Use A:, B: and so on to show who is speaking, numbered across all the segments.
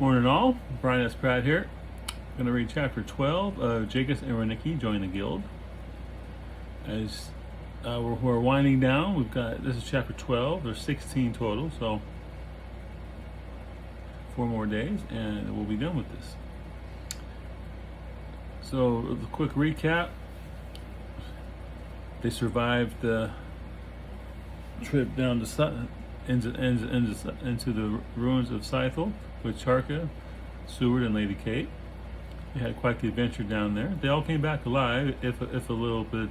A: Morning all, Brian S. Pratt here. I'm going to read chapter 12 of Jaikus and Reneeke Join the Guild. As we're winding down, this is chapter 12, there's 16 total, so 4 more days and we'll be done with this. So, a quick recap. They survived the trip down to into the ruins of Scythel with Charka, Seward, and Lady Kate. They had quite the adventure down there. They all came back alive, if a little bit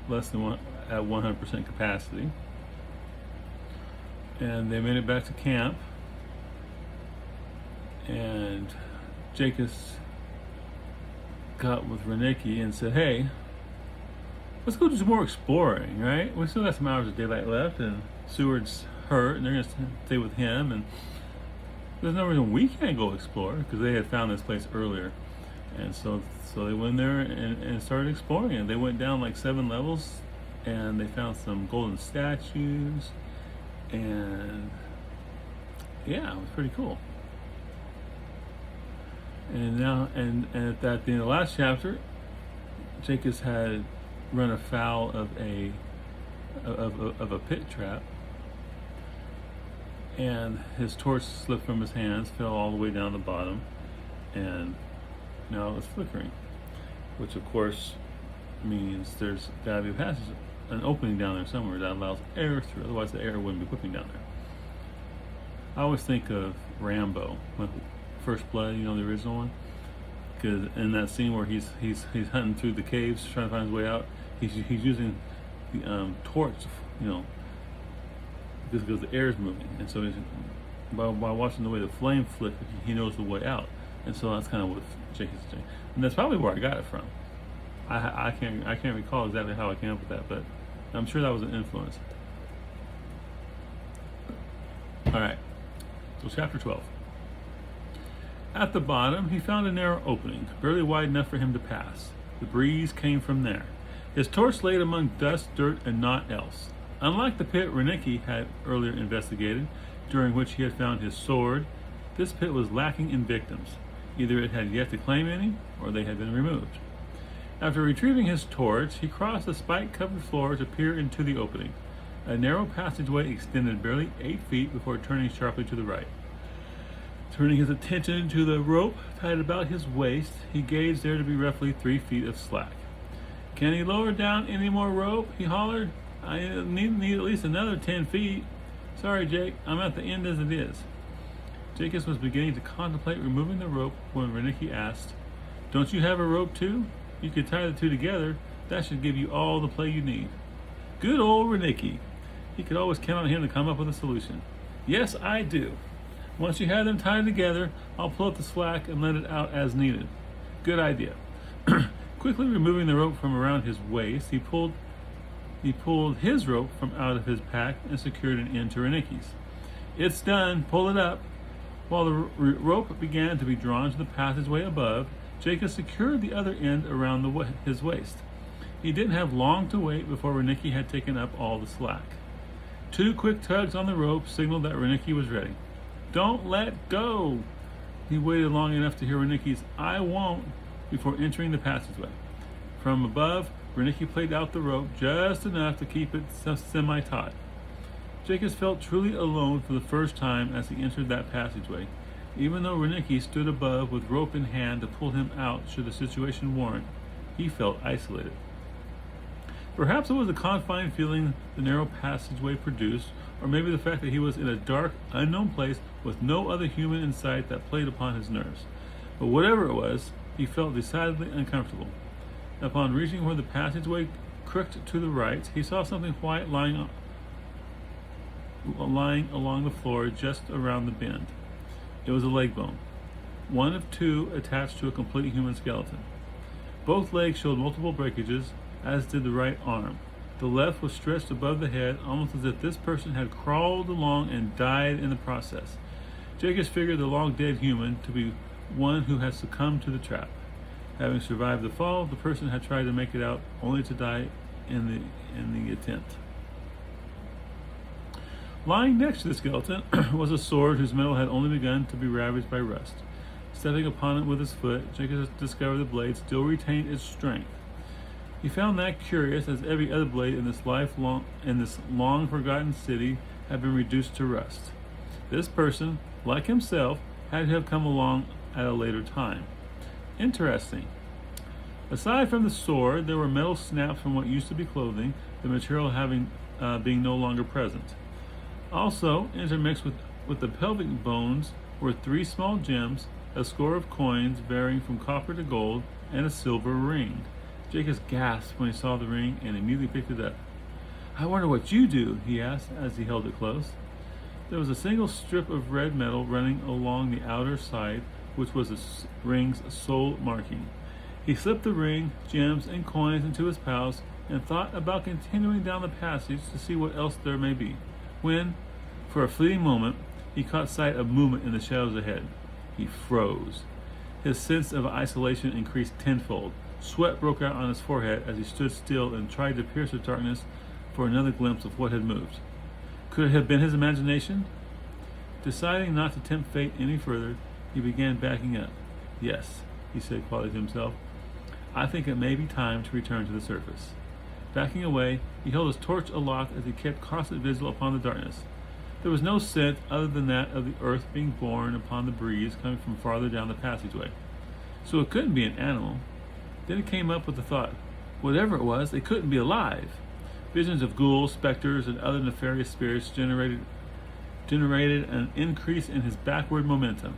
A: less than at 100% capacity. And they made it back to camp. And Jaikus got with Reneeke and said, "Hey, let's go do some more exploring, right? We still got some hours of daylight left, and Seward's hurt, and they're going to stay with him, and there's no reason we can't go explore," because they had found this place earlier. And so they went there and started exploring it. They went down like 7 levels, and they found some golden statues, and yeah, it was pretty cool. And now, and at the end of the last chapter, Jaikus had run afoul of a pit trap, and his torch slipped from his hands, fell all the way down the bottom, and now it's flickering, which of course means there's got to be a passage, an opening down there somewhere that allows air through, otherwise the air wouldn't be whipping down there. I always think of Rambo, First Blood, you know, the original one, because in that scene where he's hunting through the caves trying to find his way out, he's using the torch, you know, because the air is moving, and so by watching the way the flame flickers, he knows the way out, and so that's kind of what Jaikus is doing, and that's probably where I got it from. I can't recall exactly how I came up with that, but I'm sure that was an influence. All right, so chapter 12. At the bottom, he found a narrow opening, barely wide enough for him to pass. The breeze came from there. His torch laid among dust, dirt, and naught else. Unlike the pit Reneeke had earlier investigated, during which he had found his sword, this pit was lacking in victims. Either it had yet to claim any, or they had been removed. After retrieving his torch, he crossed the spike-covered floor to peer into the opening. A narrow passageway extended barely 8 feet before turning sharply to the right. Turning his attention to the rope tied about his waist, he gauged there to be roughly 3 feet of slack. "Can he lower down any more rope?" he hollered. "I need at least another 10 feet. Sorry, Jake, I'm at the end as it is." Jaikus was beginning to contemplate removing the rope when Reneeke asked, "Don't you have a rope too? You could tie the two together. That should give you all the play you need." Good old Reneeke. He could always count on him to come up with a solution. "Yes, I do. Once you have them tied together, I'll pull up the slack and let it out as needed." "Good idea." Quickly removing the rope from around his waist, he pulled his rope from out of his pack and secured an end to Reneeke's. "It's done. Pull it up." While the rope began to be drawn to the passageway above, Jaikus secured the other end around his waist. He didn't have long to wait before Reneeke had taken up all the slack. 2 quick tugs on the rope signaled that Reneeke was ready. "Don't let go." He waited long enough to hear Reneeke's "I won't" before entering the passageway. From above, Reneeke played out the rope just enough to keep it semi-taut. Jaikus felt truly alone for the first time as he entered that passageway, even though Reneeke stood above with rope in hand to pull him out should the situation warrant. He felt isolated. Perhaps it was the confined feeling the narrow passageway produced, or maybe the fact that he was in a dark, unknown place with no other human in sight that played upon his nerves. But whatever it was, he felt decidedly uncomfortable. Upon reaching where the passageway crooked to the right, he saw something white lying along the floor just around the bend. It was a leg bone, one of 2 attached to a complete human skeleton. Both legs showed multiple breakages, as did the right arm. The left was stretched above the head, almost as if this person had crawled along and died in the process. Jaikus figured the long-dead human to be one who had succumbed to the trap. Having survived the fall, the person had tried to make it out, only to die in the attempt. Lying next to the skeleton was a sword whose metal had only begun to be ravaged by rust. Stepping upon it with his foot, Jaikus discovered the blade still retained its strength. He found that curious, as every other blade in this long forgotten city had been reduced to rust. This person, like himself, had to have come along at a later time. Interesting. Aside from the sword, there were metal snaps from what used to be clothing, the material being no longer present. Also, intermixed with the pelvic bones were 3 small gems, a score of coins varying from copper to gold, and a silver ring. Jaikus gasped when he saw the ring and immediately picked it up. "I wonder what you do," he asked as he held it close. There was a single strip of red metal running along the outer side, which was the ring's sole marking. He slipped the ring, gems, and coins into his pouch and thought about continuing down the passage to see what else there may be, when, for a fleeting moment, he caught sight of movement in the shadows ahead. He froze. His sense of isolation increased tenfold. Sweat broke out on his forehead as he stood still and tried to pierce the darkness for another glimpse of what had moved. Could it have been his imagination? Deciding not to tempt fate any further, he began backing up. "Yes," he said quietly to himself, "I think it may be time to return to the surface." Backing away, he held his torch aloft as he kept caustic vigil upon the darkness. There was no scent other than that of the earth being borne upon the breeze coming from farther down the passageway. So it couldn't be an animal. Then it came up with the thought, whatever it was, it couldn't be alive. Visions of ghouls, specters, and other nefarious spirits generated an increase in his backward momentum.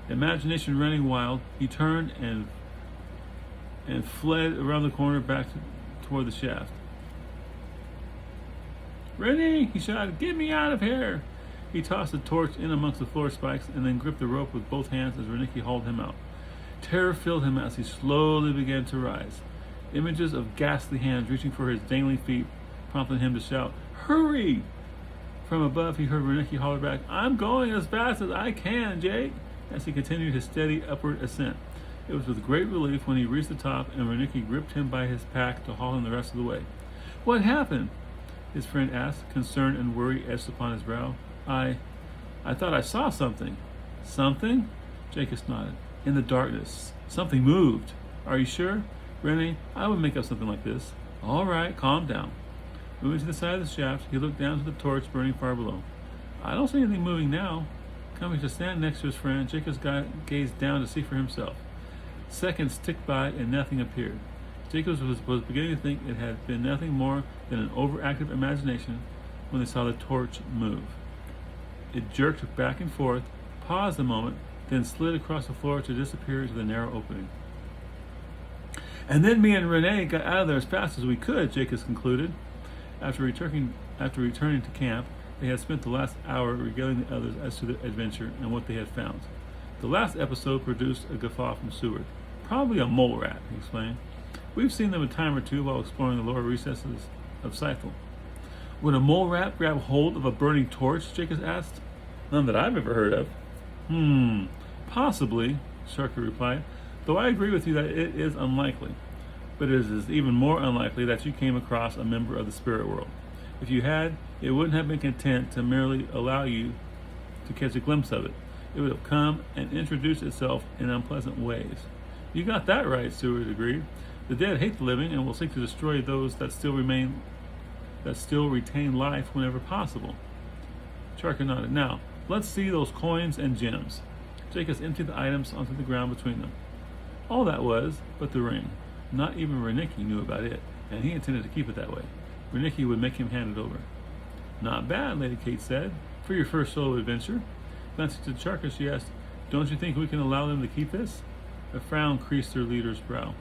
A: Imagination running wild, he turned and fled around the corner back toward the shaft. "Rennie!" he shouted, "get me out of here!" He tossed the torch in amongst the floor spikes and then gripped the rope with both hands as Reneeke hauled him out. Terror filled him as he slowly began to rise. Images of ghastly hands reaching for his dangling feet prompted him to shout, "Hurry!" From above, he heard Reneeke holler back, "I'm going as fast as I can, Jake," as he continued his steady upward ascent. It was with great relief when he reached the top and Reneeke gripped him by his pack to haul him the rest of the way. "What happened?" his friend asked, concern and worry etched upon his brow. I thought I saw something." "Something?" Jaikus nodded. "In the darkness. Something moved." "Are you sure?" "Rennie, I would make up something like this." "All right, calm down." Moving to the side of the shaft, he looked down to the torch burning far below. "I don't see anything moving now." Coming to stand next to his friend, Jaikus gazed down to see for himself. Seconds ticked by and nothing appeared. Jaikus was beginning to think it had been nothing more than an overactive imagination when they saw the torch move. It jerked back and forth, paused a moment, then slid across the floor to disappear into the narrow opening. "And then me and Renee got out of there as fast as we could," Jaikus concluded. After returning to camp, they had spent the last hour regaling the others as to the adventure and what they had found. The last episode produced a guffaw from Seward. "Probably a mole rat," he explained. "We've seen them a time or two while exploring the lower recesses of Scythel." "Would a mole rat grab hold of a burning torch?" Jaikus asked. "None that I've ever heard of." Possibly," Sharkey replied, "though I agree with you that it is unlikely. But it is even more unlikely that you came across a member of the spirit world. If you had, it wouldn't have been content to merely allow you to catch a glimpse of it. It would have come and introduced itself in unpleasant ways." "You got that right," Seward agreed. "The dead hate the living and will seek to destroy those that still retain life whenever possible." Sharkey nodded. "Now, let's see those coins and gems." Jaikus emptied the items onto the ground between them. All that was but the ring. Not even Reneeke knew about it, and he intended to keep it that way. Reneeke would make him hand it over. "Not bad," Lady Kate said, "for your first solo adventure." Glancing to Charker, she asked, "Don't you think we can allow them to keep this?" A frown creased their leader's brow.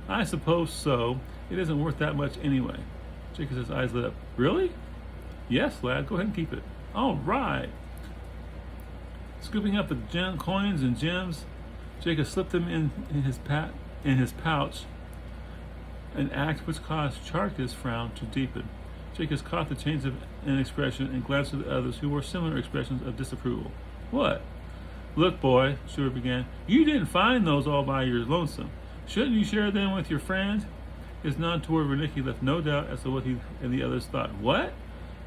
A: "I suppose so. It isn't worth that much anyway." Jaikus' eyes lit up. "Really?" "Yes, lad. Go ahead and keep it." "All right." Scooping up the coins and gems, Jaikus slipped them in his pouch, an act which caused Chark's frown to deepen. Jaikus caught the change of an expression and glanced at the others who wore similar expressions of disapproval. "What?" "Look, boy," Stewart began, "you didn't find those all by your lonesome. Shouldn't you share them with your friend?" His nod toward Reneeke left no doubt as to what he and the others thought. "What?"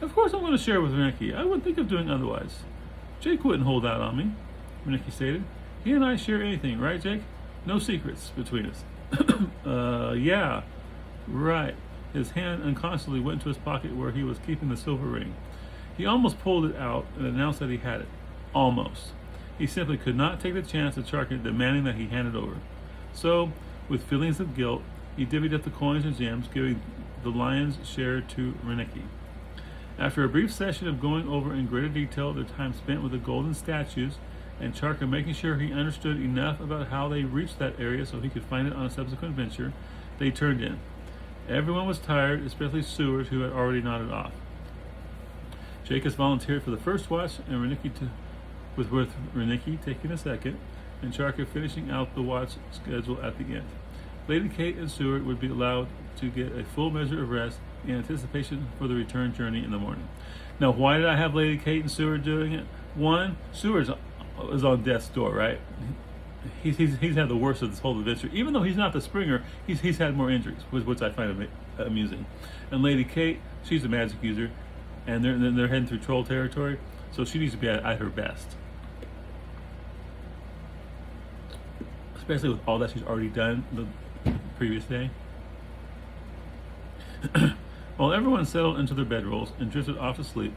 A: Of course I'm going to share with Reneeke. I wouldn't think of doing otherwise. Jake wouldn't hold out on me, Reneeke stated. He and I share anything, right, Jake? No secrets between us. Yeah, right. His hand unconsciously went to his pocket where he was keeping the silver ring. He almost pulled it out and announced that he had it. Almost. He simply could not take the chance of Charka demanding that he hand it over. So, with feelings of guilt, he divvied up the coins and gems, giving the lion's share to Reneeke. After a brief session of going over in greater detail their time spent with the golden statues, and Charka making sure he understood enough about how they reached that area so he could find it on a subsequent venture, they turned in. Everyone was tired, especially Seward, who had already nodded off. Jaikus volunteered for the first watch, and with Reneeke taking the second, and Charka finishing out the watch schedule at the end. Lady Kate and Seward would be allowed to get a full measure of rest in anticipation for the return journey in the morning. Now, why did I have Lady Kate and Seward doing it? One, Seward is on death's door, right? He's had the worst of this whole adventure. Even though he's not the Springer, he's had more injuries, which I find amusing. And Lady Kate, she's a magic user, and they're heading through troll territory, so she needs to be at her best. Especially with all that she's already done the previous day. While everyone settled into their bedrolls and drifted off to sleep,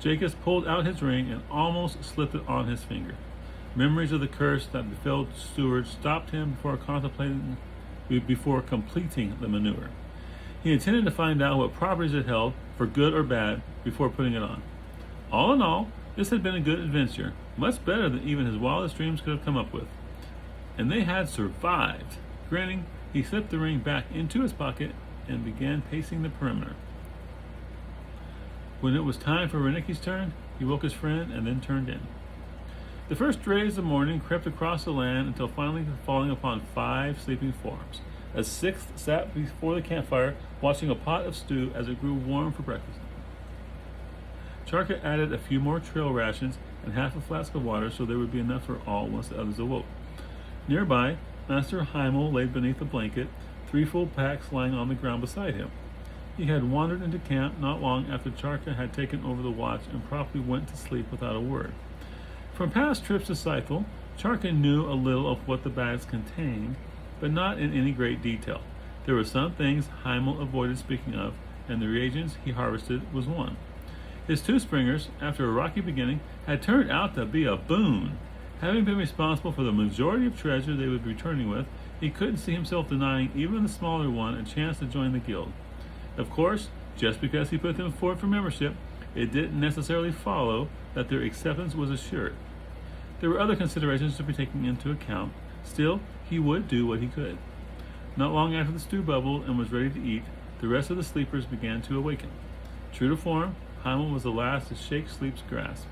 A: Jaikus pulled out his ring and almost slipped it on his finger. Memories of the curse that befell Seward stopped him before completing the maneuver. He intended to find out what properties it held, for good or bad, before putting it on. All in all, this had been a good adventure, much better than even his wildest dreams could have come up with. And they had survived. Grinning, he slipped the ring back into his pocket and began pacing the perimeter. When it was time for Reneeke's turn, he woke his friend and then turned in. The first rays of morning crept across the land until finally falling upon 5 sleeping forms. A 6th sat before the campfire, watching a pot of stew as it grew warm for breakfast. Charka added a few more trail rations and half a flask of water so there would be enough for all once the others awoke. Nearby, Master Heimel lay beneath a blanket, 3 full packs lying on the ground beside him. He had wandered into camp not long after Charka had taken over the watch and promptly went to sleep without a word. From past trips to Scythel, Charka knew a little of what the bags contained, but not in any great detail. There were some things Heimel avoided speaking of, and the reagents he harvested was one. His 2 Springers, after a rocky beginning, had turned out to be a boon. Having been responsible for the majority of treasure they would be returning with, he couldn't see himself denying even the smaller one a chance to join the guild. Of course, just because he put them forward for membership, it didn't necessarily follow that their acceptance was assured. There were other considerations to be taken into account. Still, he would do what he could. Not long after the stew bubbled and was ready to eat, the rest of the sleepers began to awaken. True to form, Heimel was the last to shake sleep's grasp.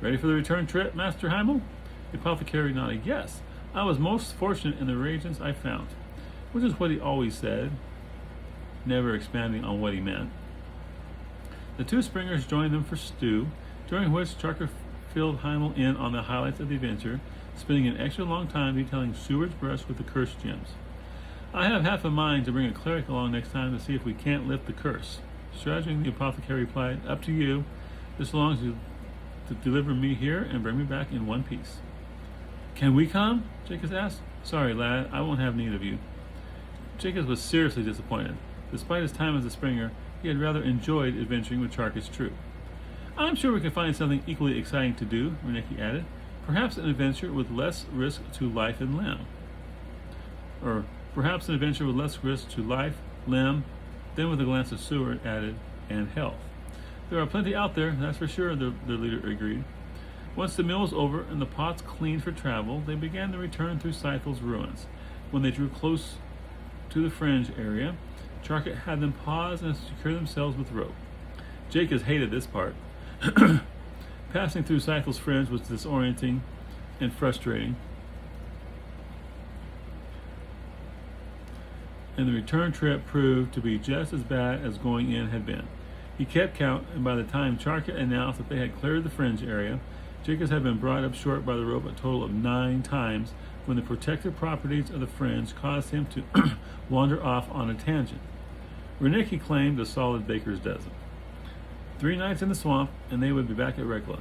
A: Ready for the return trip, Master Heimel? The apothecary nodded. Yes, I was most fortunate in the reagents I found, which is what he always said, never expanding on what he meant. The 2 Springers joined them for stew, during which Charka filled Heimel in on the highlights of the adventure, spending an extra long time detailing Seward's brush with the cursed gems. I have half a mind to bring a cleric along next time to see if we can't lift the curse. Strategizing, the apothecary replied, Up to you, just as long as you deliver me here and bring me back in one piece. Can we come? Jaikus asked. Sorry, lad, I won't have need of you. Jaikus was seriously disappointed. Despite his time as a Springer, he had rather enjoyed adventuring with Charka's troop. I'm sure we can find something equally exciting to do, Reneeke added. Perhaps an adventure with less risk to life and limb. Or perhaps an adventure with less risk to life, limb, then with a glance at Seward added, and health. There are plenty out there, that's for sure, their leader agreed. Once the meal was over and the pots cleaned for travel, they began the return through Scythel's ruins. When they drew close to the fringe area, Charka had them pause and secure themselves with rope. Jaikus hated this part. Passing through Scythel's fringe was disorienting and frustrating, and the return trip proved to be just as bad as going in had been. He kept count, and by the time Charka announced that they had cleared the fringe area, Jaikus had been brought up short by the rope a total of 9 times when the protective properties of the fringe caused him to wander off on a tangent. Reneeke claimed a solid baker's dozen. 3 nights in the swamp, and they would be back at Regla.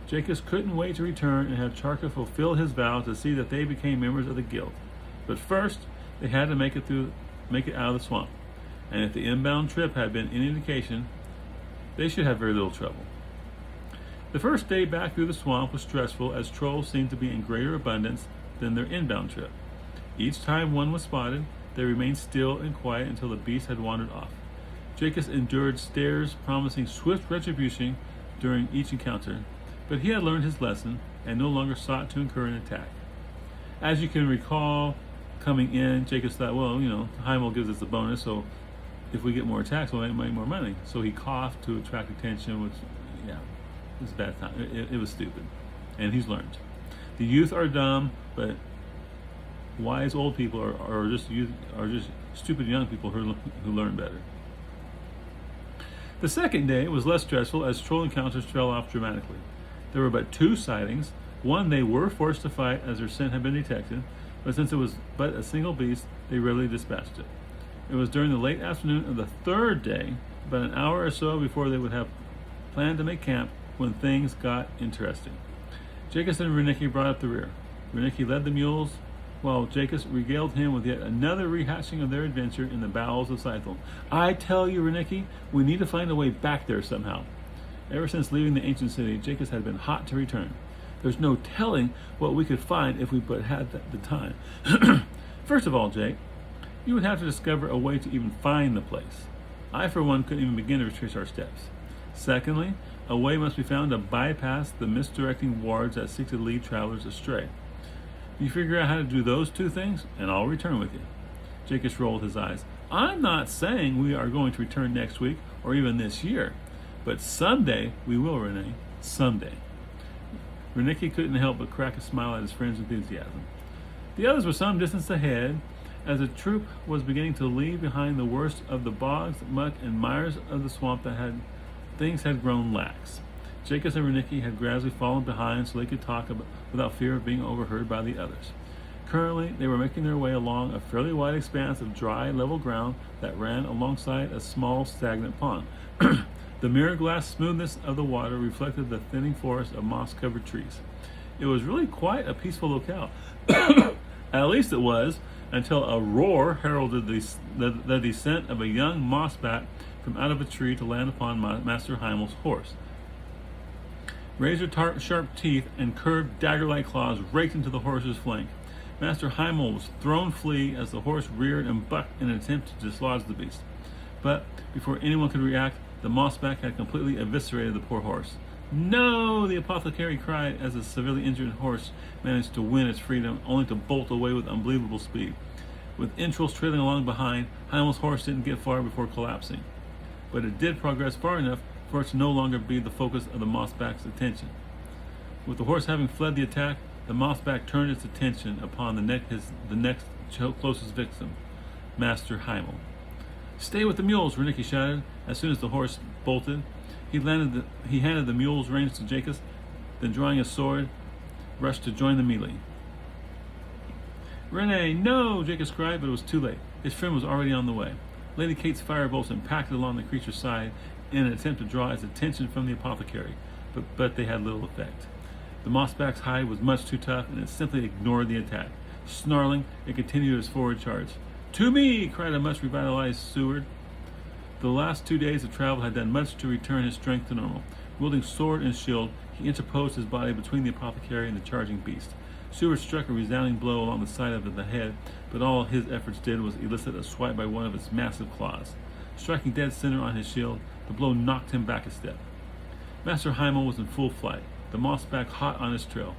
A: Jaikus couldn't wait to return and have Charka fulfill his vow to see that they became members of the guild. But first, they had to make it out of the swamp. And if the inbound trip had been any indication, they should have very little trouble. The first day back through the swamp was stressful, as trolls seemed to be in greater abundance than their inbound trip. Each time one was spotted, they remained still and quiet until the beast had wandered off. Jaikus endured stares promising swift retribution during each encounter, but he had learned his lesson and no longer sought to incur an attack. As you can recall, coming in, Jaikus thought, well, Heimel gives us a bonus, so if we get more attacks, we'll make more money. So he coughed to attract attention, which, it was a bad time. It was stupid. And he's learned. The youth are dumb, but wise old people are just stupid young people who learn better. The second day was less stressful, as troll encounters fell off dramatically. There were but 2 sightings. One they were forced to fight as their scent had been detected, but since it was but a single beast, they readily dispatched it. It was during the late afternoon of the 3rd day, about an hour or so before they would have planned to make camp, when things got interesting. Jaikus and Reneeke brought up the rear. Reneeke led the mules, while Jaikus regaled him with yet another rehashing of their adventure in the bowels of Scythel. I tell you, Reneeke, we need to find a way back there somehow. Ever since leaving the ancient city, Jaikus had been hot to return. There's no telling what we could find if we but had the time. First of all, Jake, you would have to discover a way to even find the place. I, for one, couldn't even begin to retrace our steps. Secondly, a way must be found to bypass the misdirecting wards that seek to lead travelers astray. You figure out how to do those 2 things, and I'll return with you. Jaikus rolled his eyes. I'm not saying we are going to return next week or even this year, but someday we will, Renee. Someday. Reneeke couldn't help but crack a smile at his friend's enthusiasm. The others were some distance ahead, as the troop was beginning to leave behind the worst of the bogs, muck, and mires of the swamp things had grown lax. Jaikus and Reneeke had gradually fallen behind so they could talk without fear of being overheard by the others. Currently, they were making their way along a fairly wide expanse of dry, level ground that ran alongside a small, stagnant pond. The mirror glass smoothness of the water reflected the thinning forest of moss-covered trees. It was really quite a peaceful locale. At least it was, until a roar heralded the descent of a young mossback from out of a tree to land upon Master Heimel's horse. Razor-sharp teeth and curved dagger-like claws raked into the horse's flank. Master Heimel was thrown flee as the horse reared and bucked in an attempt to dislodge the beast. But before anyone could react, the mossback had completely eviscerated the poor horse. No! The apothecary cried as the severely injured horse managed to win its freedom, only to bolt away with unbelievable speed. With entrails trailing along behind, Heimel's horse didn't get far before collapsing. But it did progress far enough for it to no longer be the focus of the mossback's attention. With the horse having fled the attack, the mossback turned its attention upon the next closest victim, Master Heimel. Stay with the mules, Reneeke shouted. As soon as the horse bolted, he handed the mule's reins to Jaikus, then drawing his sword, rushed to join the melee. Renee, no! Jaikus cried, but it was too late. His friend was already on the way. Lady Kate's firebolts impacted along the creature's side in an attempt to draw its attention from the apothecary, but they had little effect. The mossback's hide was much too tough, and it simply ignored the attack. Snarling, it continued its forward charge. To me! Cried a much revitalized Seward. The last 2 days of travel had done much to return his strength to normal. Wielding sword and shield, he interposed his body between the apothecary and the charging beast. Seward struck a resounding blow along the side of the head, but all his efforts did was elicit a swipe by one of its massive claws. Striking dead center on his shield, the blow knocked him back a step. Master Heimel was in full flight, the mossback hot on his trail.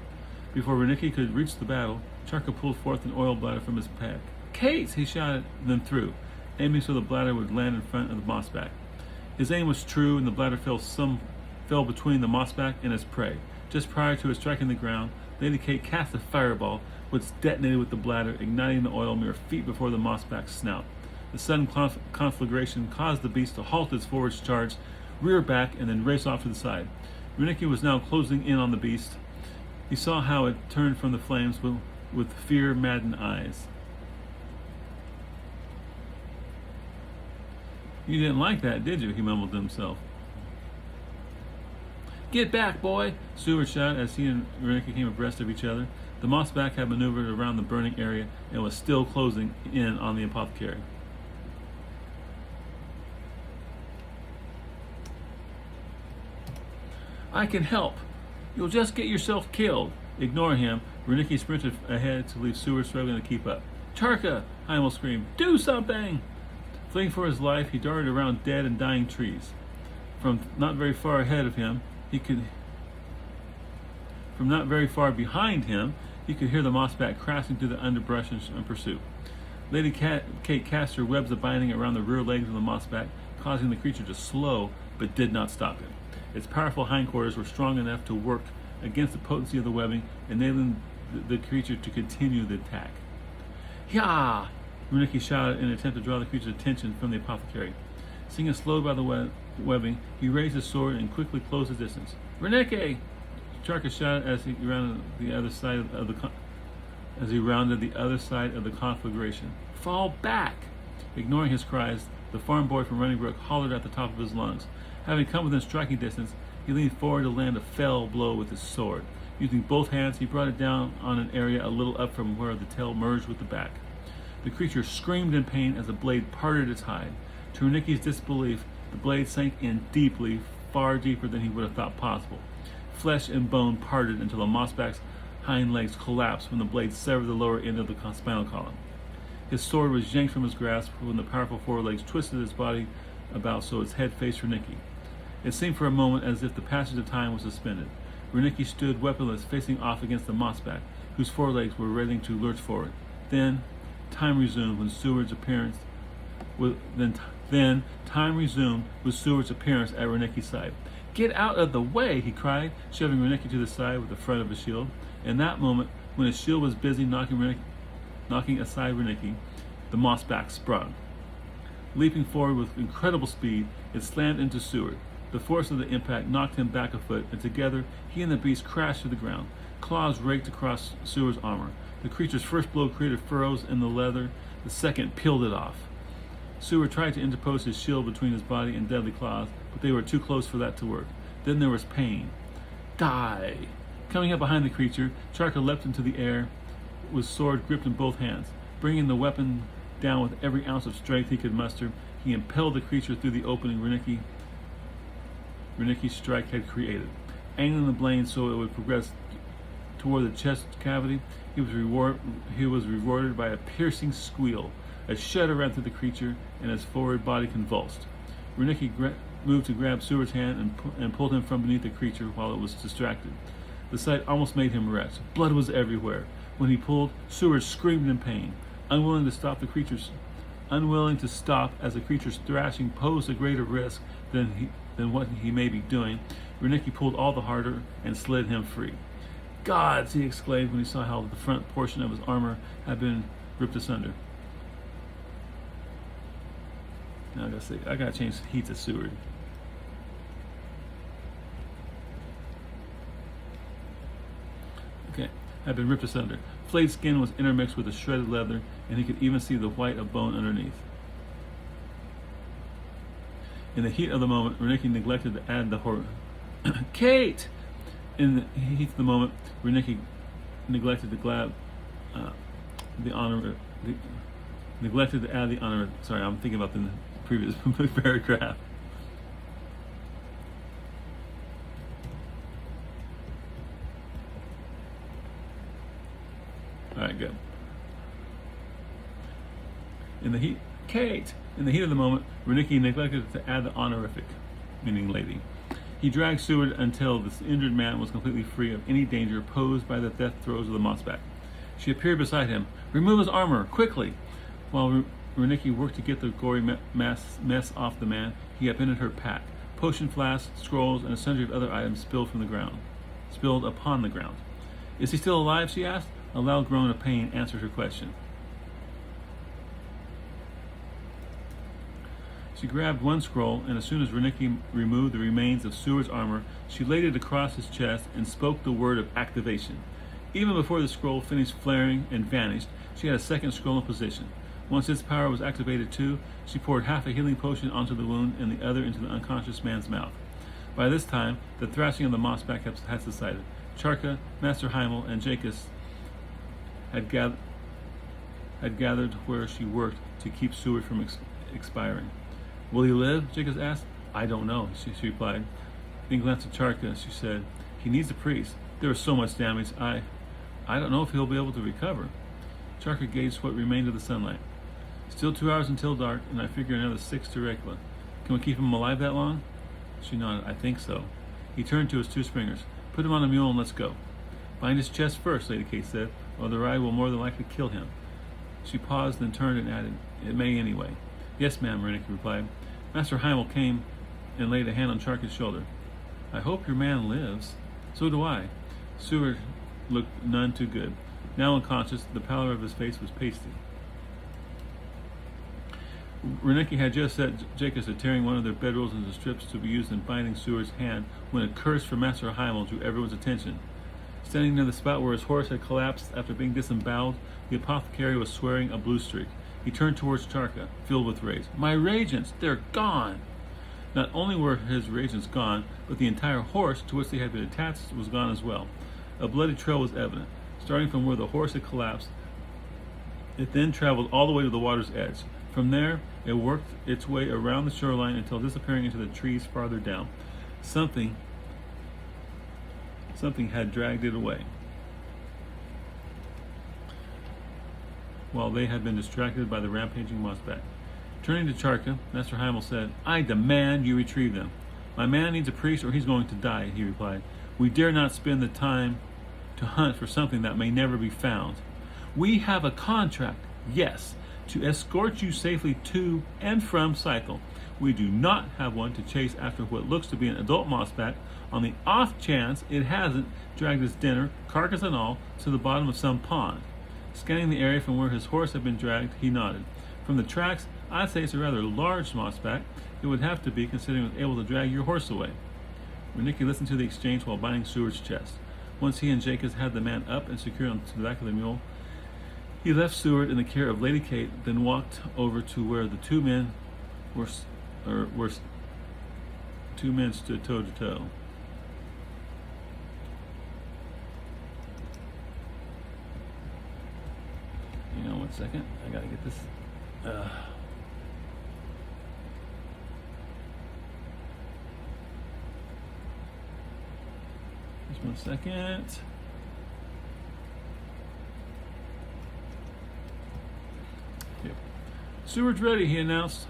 A: Before Reneeke could reach the battle, Charka pulled forth an oil bladder from his pack. Kate! He shouted, then threw, aiming so the bladder would land in front of the mossback. His aim was true, and the bladder fell between the mossback and its prey. Just prior to it striking the ground, Lady Kate cast a fireball, which detonated with the bladder, igniting the oil mere feet before the mossback's snout. The sudden conflagration caused the beast to halt its forward charge, rear back, and then race off to the side. Reneeke was now closing in on the beast. He saw how it turned from the flames with fear-maddened eyes. You didn't like that, did you? He mumbled to himself. Get back, boy! Seward shouted as he and Reneeke came abreast of each other. The mossback had maneuvered around the burning area and was still closing in on the apothecary. I can help. You'll just get yourself killed. Ignoring him, Reneeke sprinted ahead to leave Seward struggling to keep up. Charka! Heimel screamed. Do something! Fleeing for his life, he darted around dead and dying trees. From not very far behind him, he could hear the mossback crashing through the underbrush in pursuit. Lady Kate cast her webs of binding around the rear legs of the mossback, causing the creature to slow, but did not stop him. Its powerful hindquarters were strong enough to work against the potency of the webbing, enabling the creature to continue the attack. Yah! Reneeke shouted in an attempt to draw the creature's attention from the apothecary. Seeing it slowed by the webbing, he raised his sword and quickly closed the distance. Reneeke! Jaikus shouted as he rounded the other side of the conflagration. Fall back! Ignoring his cries, the farm boy from Running Brook hollered at the top of his lungs. Having come within striking distance, he leaned forward to land a fell blow with his sword. Using both hands, he brought it down on an area a little up from where the tail merged with the back. The creature screamed in pain as the blade parted its hide. To Reneeke's disbelief, the blade sank in deeply, far deeper than he would have thought possible. Flesh and bone parted until the mossback's hind legs collapsed when the blade severed the lower end of the spinal column. His sword was yanked from his grasp when the powerful forelegs twisted his body about so its head faced Reneeke. It seemed for a moment as if the passage of time was suspended. Reneeke stood weaponless, facing off against the mossback, whose forelegs were ready to lurch forward. Then, time resumed with Seward's appearance at Reneeke's side. Get out of the way, he cried, shoving Reneeke to the side with the front of his shield. In that moment, when his shield was busy knocking aside Reneeke, the mossback sprung. Leaping forward with incredible speed, it slammed into Seward. The force of the impact knocked him back a foot, and together, he and the beast crashed to the ground. Claws raked across Seward's armor. The creature's first blow created furrows in the leather. The second peeled it off. Seward tried to interpose his shield between his body and deadly claws, but they were too close for that to work. Then there was pain. Die! Coming up behind the creature, Charka leapt into the air with sword gripped in both hands. Bringing the weapon down with every ounce of strength he could muster, he impelled the creature through the opening Reneeke's strike had created. Angling the blade so it would progress toward the chest cavity, he was rewarded by a piercing squeal. A shudder ran through the creature, and his forward body convulsed. Reneeke moved to grab Seward's hand and pulled him from beneath the creature while it was distracted. The sight almost made him retch. Blood was everywhere. When he pulled, Seward screamed in pain. Unwilling to stop as the creature's thrashing posed a greater risk than what he may be doing, Reneeke pulled all the harder and slid him free. Gods! He exclaimed when he saw how the front portion of his armor had been ripped asunder. Now I gotta change heat to Seward. Okay, had been ripped asunder. Flayed skin was intermixed with the shredded leather, and he could even see the white of bone underneath. In the heat of the moment, Reneeke neglected to add the horror. Kate! In the heat of the moment, Reneeke neglected to add the honor. Sorry, I'm thinking about the previous paragraph. All right, good. In the heat of the moment, Reneeke neglected to add the honorific, meaning lady. He dragged Seward until this injured man was completely free of any danger posed by the death throes of the mossback. She appeared beside him. Remove his armor, quickly! While Reneeke worked to get the gory mess off the man, he upended her pack. Potion flasks, scrolls, and a sundry of other items spilled upon the ground. Is he still alive? She asked. A loud groan of pain answered her question. She grabbed one scroll, and as soon as Reneeke removed the remains of Seward's armor, she laid it across his chest and spoke the word of activation. Even before the scroll finished flaring and vanished, she had a second scroll in position. Once its power was activated too, she poured half a healing potion onto the wound and the other into the unconscious man's mouth. By this time, the thrashing of the mossback had subsided. Charka, Master Heimel, and Jaikus had gathered where she worked to keep Seward from expiring. Will he live? Jaikus asked. I don't know, she replied. Then glanced at Charka, she said, he needs a priest. There was so much damage. I don't know if he'll be able to recover. Charka gauged what remained of the sunlight. Still 2 hours until dark, and I figure another 6 to Rekla. Can we keep him alive that long? She nodded. I think so. He turned to his 2 springers. Put him on a mule and let's go. Bind his chest first, Lady Kate said, or the ride will more than likely kill him. She paused, then turned and added, it may anyway. Yes, ma'am, Reneeke replied. Master Heimel came and laid a hand on Charka's shoulder. I hope your man lives. So do I. Seward looked none too good. Now unconscious, the pallor of his face was pasty. Reneeke had just set Jaikus to tearing one of their bedrolls into strips to be used in binding Seward's hand when a curse from Master Heimel drew everyone's attention. Standing near the spot where his horse had collapsed after being disemboweled, the apothecary was swearing a blue streak. He turned towards Charka, filled with rage. My reagents, they're gone! Not only were his reagents gone, but the entire horse to which they had been attached was gone as well. A bloody trail was evident. Starting from where the horse had collapsed, it then traveled all the way to the water's edge. From there, it worked its way around the shoreline until disappearing into the trees farther down. Something had dragged it away, while they had been distracted by the rampaging mossback. Turning to Charka, Master Heimel said, I demand you retrieve them. My man needs a priest or he's going to die, he replied. We dare not spend the time to hunt for something that may never be found. We have a contract, yes, to escort you safely to and from Cycle. We do not have one to chase after what looks to be an adult mossback on the off chance it hasn't dragged its dinner, carcass and all, to the bottom of some pond. Scanning the area from where his horse had been dragged, he nodded. From the tracks, I'd say it's a rather large mossback. It would have to be, considering it was able to drag your horse away. Reneeke listened to the exchange while binding Seward's chest. Once he and Jaikus had the man up and secured onto the back of the mule, he left Seward in the care of Lady Kate, then walked over to where the two men stood toe to toe. Hang on 1 second. I gotta get this. Just 1 second. Yep. Seward's ready, he announced.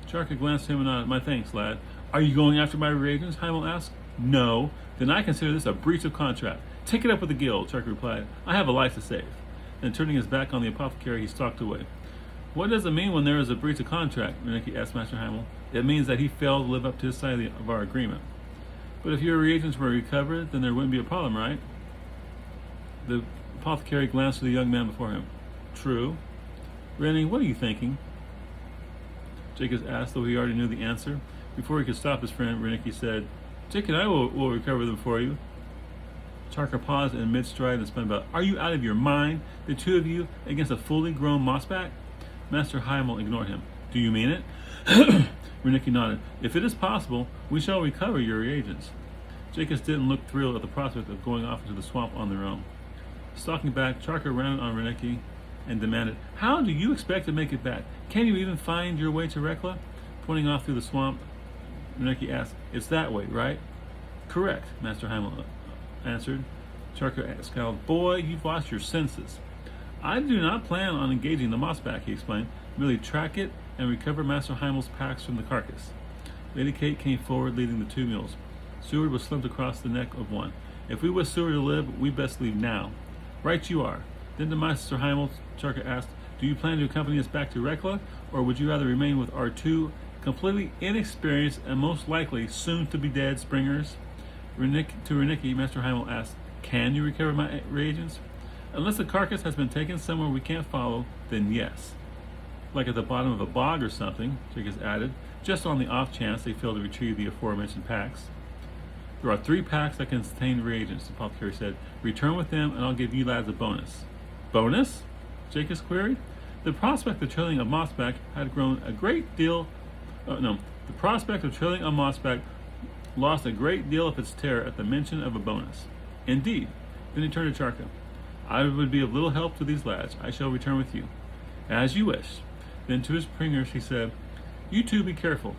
A: Charka glanced at him and nodded. My thanks, lad. Are you going after my reagents? Heimel asked. No. Then I consider this a breach of contract. Take it up with the guild, Charka replied. I have a life to save. Then turning his back on the apothecary, he stalked away. What does it mean when there is a breach of contract? Reneeke asked Master Heimel. It means that he failed to live up to his side of our agreement. But if your reagents were recovered, then there wouldn't be a problem, right? The apothecary glanced at the young man before him. True. Rennie, what are you thinking? Jaikus asked, though he already knew the answer. Before he could stop his friend, Reneeke said, Jake and I will recover them for you. Charka paused in mid-stride and spun about. Are you out of your mind? The two of you against a fully grown mossback? Master Heimel ignored him. Do you mean it? Reneeke nodded. If it is possible, we shall recover your reagents. Jaikus didn't look thrilled at the prospect of going off into the swamp on their own. Stalking back, Charka rounded on Reneeke and demanded, How do you expect to make it back? Can you even find your way to Rekla? Pointing off through the swamp, Reneeke asked, It's that way, right? Correct, Master Heimel answered. Charka scowled, Boy, you've lost your senses. I do not plan on engaging the mossback, he explained. Merely track it and recover Master Heimel's packs from the carcass. Lady Kate came forward, leading the two mules. Seward was slumped across the neck of one. If we wish Seward to live, we best leave now. Right you are. Then to Master Heimel, Charka asked, Do you plan to accompany us back to Rekla, or would you rather remain with our two completely inexperienced and most likely soon-to-be-dead springers? To Reneeke, Master Heimel asked, Can you recover my reagents? Unless the carcass has been taken somewhere we can't follow, then yes. Like at the bottom of a bog or something, Jaikus added, just on the off chance they fail to retrieve the aforementioned packs. There are 3 packs that contain reagents, the apothecary said. Return with them and I'll give you lads a bonus. Bonus? Jaikus queried. The prospect of trailing a mossback had grown a great deal... the prospect of trailing a mossback lost a great deal of its terror at the mention of a bonus. Indeed. Then he turned to Charka. I would be of little help to these lads. I shall return with you. As you wish. Then to his pringers he said, You two be careful.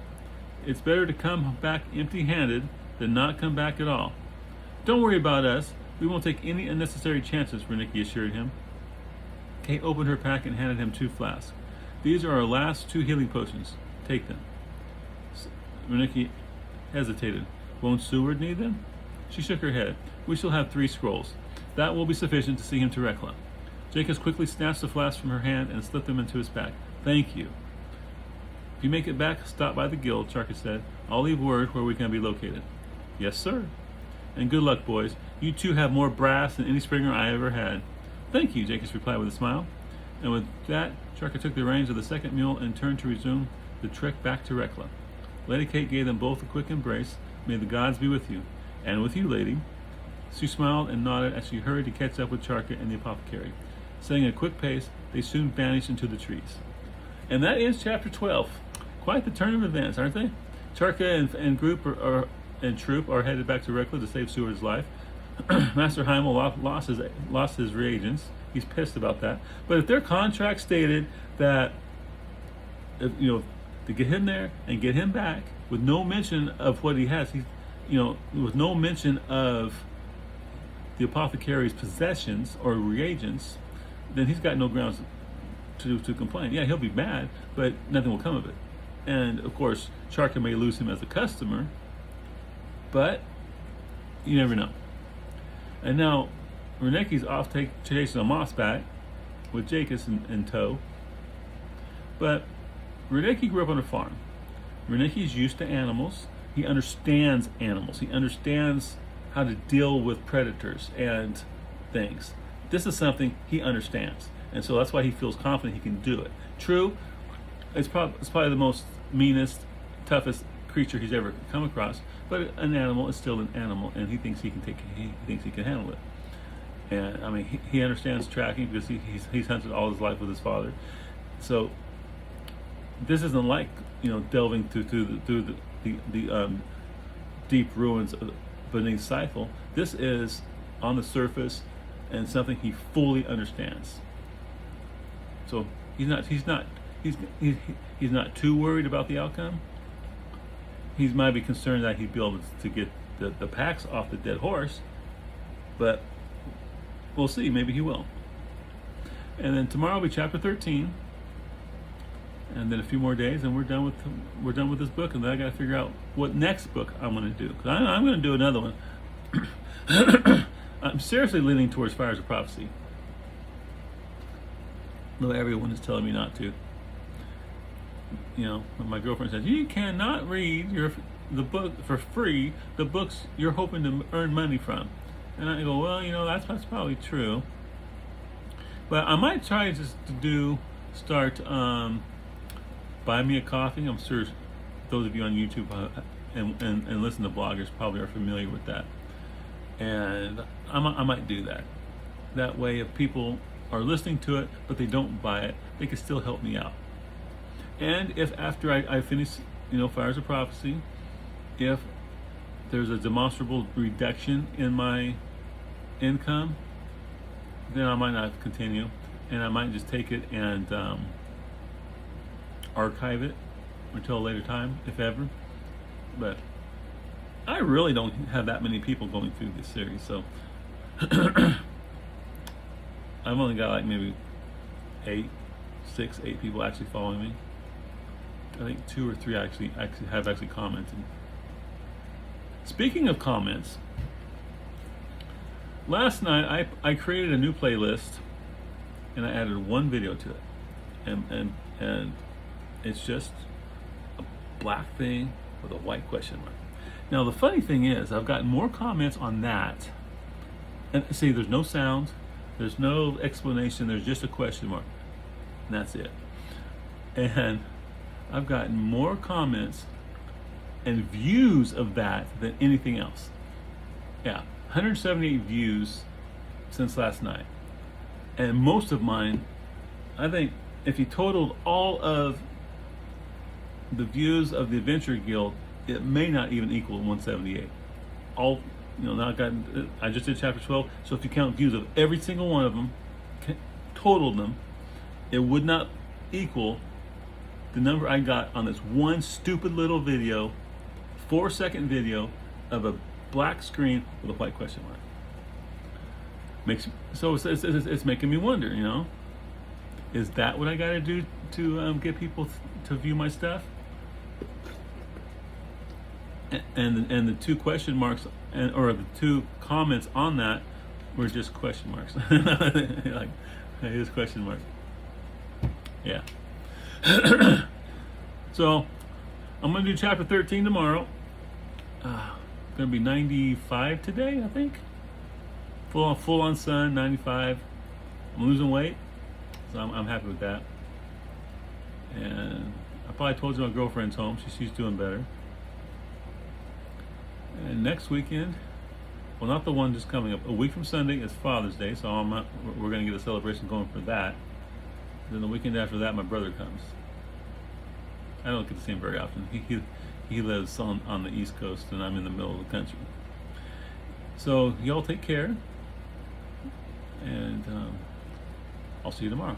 A: It's better to come back empty-handed than not come back at all. Don't worry about us. We won't take any unnecessary chances, Reneeke assured him. Kate opened her pack and handed him 2 flasks. These are our last 2 healing potions. Take them. Reneeke hesitated. Won't Seward need them? She shook her head. We shall have 3 scrolls. That will be sufficient to see him to Rekla. Jaikus quickly snatched the flasks from her hand and slipped them into his pack. Thank you. If you make it back, stop by the guild, Charka said. I'll leave word where we can be located. Yes, sir. And good luck, boys. You two have more brass than any Springer I ever had. Thank you, Jaikus replied with a smile. And with that, Charka took the reins of the second mule and turned to resume the trek back to Rekla. Lady Kate gave them both a quick embrace. May the gods be with you. And with you, lady. She smiled and nodded as she hurried to catch up with Charka and the apothecary. Setting a quick pace, they soon vanished into the trees. And that ends chapter 12. Quite the turn of events, aren't they? Charka and group and troop are headed back to Rekla to save Seward's life. Master Heimel lost his reagents. He's pissed about that. But if their contract stated that, to get him there and get him back with no mention of what he has, with no mention of the apothecary's possessions or reagents, then he's got no grounds to complain. Yeah, he'll be mad, but nothing will come of it. And of course, Charka may lose him as a customer, but you never know. And now, Reneeke's off chasing a moss back with Jaikus in tow. But Reneeke grew up on a farm. Reneeke's used to animals. He understands animals. He understands how to deal with predators and things. This is something he understands. And so that's why he feels confident he can do it. True, it's probably the most meanest, toughest creature he's ever come across. But an animal is still an animal, and he thinks he can handle it. And I mean, he understands tracking because he's hunted all his life with his father. So this isn't like delving through the deep ruins beneath Scythel. This is on the surface and something he fully understands. So he's not too worried about the outcome. He might be concerned that he'd be able to get the packs off the dead horse, but we'll see. Maybe he will. And then tomorrow will be chapter 13, and then a few more days, and we're done with this book. And then I got to figure out what next book I'm going to do. Because I'm going to do another one. I'm seriously leaning towards Fires of Prophecy, though everyone is telling me not to. My girlfriend says, you cannot read the book for free, the books you're hoping to earn money from. And I go, well, that's probably true. But I might try just to start Buy Me a Coffee. I'm sure those of you on YouTube and listen to bloggers probably are familiar with that. And I might do that. That way, if people are listening to it, but they don't buy it, they can still help me out. And if after I finish, Fires of Prophecy, if there's a demonstrable reduction in my income, then I might not continue, and I might just take it and archive it until a later time, if ever. But I really don't have that many people going through this series, so I've only got like maybe 8 people actually following me. I think 2 or 3 actually have commented. Speaking of comments, last night I created a new playlist and I added 1 video to it, and it's just a black thing with a white question mark. Now the funny thing is, I've gotten more comments on that, and see, there's no sound, there's no explanation, there's just a question mark, and that's it. And I've gotten more comments and views of that than anything else. Yeah, 178 views since last night. And most of mine, I think if you totaled all of the views of the Adventure Guild it may not even equal 178. All, now I just did chapter 12. So if you count views of every single one of them, totaled them, it would not equal the number I got on this one stupid little video, 4-second video of a black screen with a white question mark. It's making me wonder, is that what I got to do to get people to view my stuff? And the 2 question marks, or the 2 comments on that were just question marks. Like, here's question marks. Yeah. So I'm gonna do chapter 13 tomorrow. Gonna be 95 today, I think. Full on sun, 95. I'm losing weight, so I'm happy with that. And I probably told you my girlfriend's home. She's doing better. And next weekend, well, not the one just coming up. A week from Sunday is Father's Day, so we're going to get a celebration going for that. Then the weekend after that, my brother comes. I don't get to see him very often. He lives on the East Coast, and I'm in the middle of the country. So y'all take care, and I'll see you tomorrow.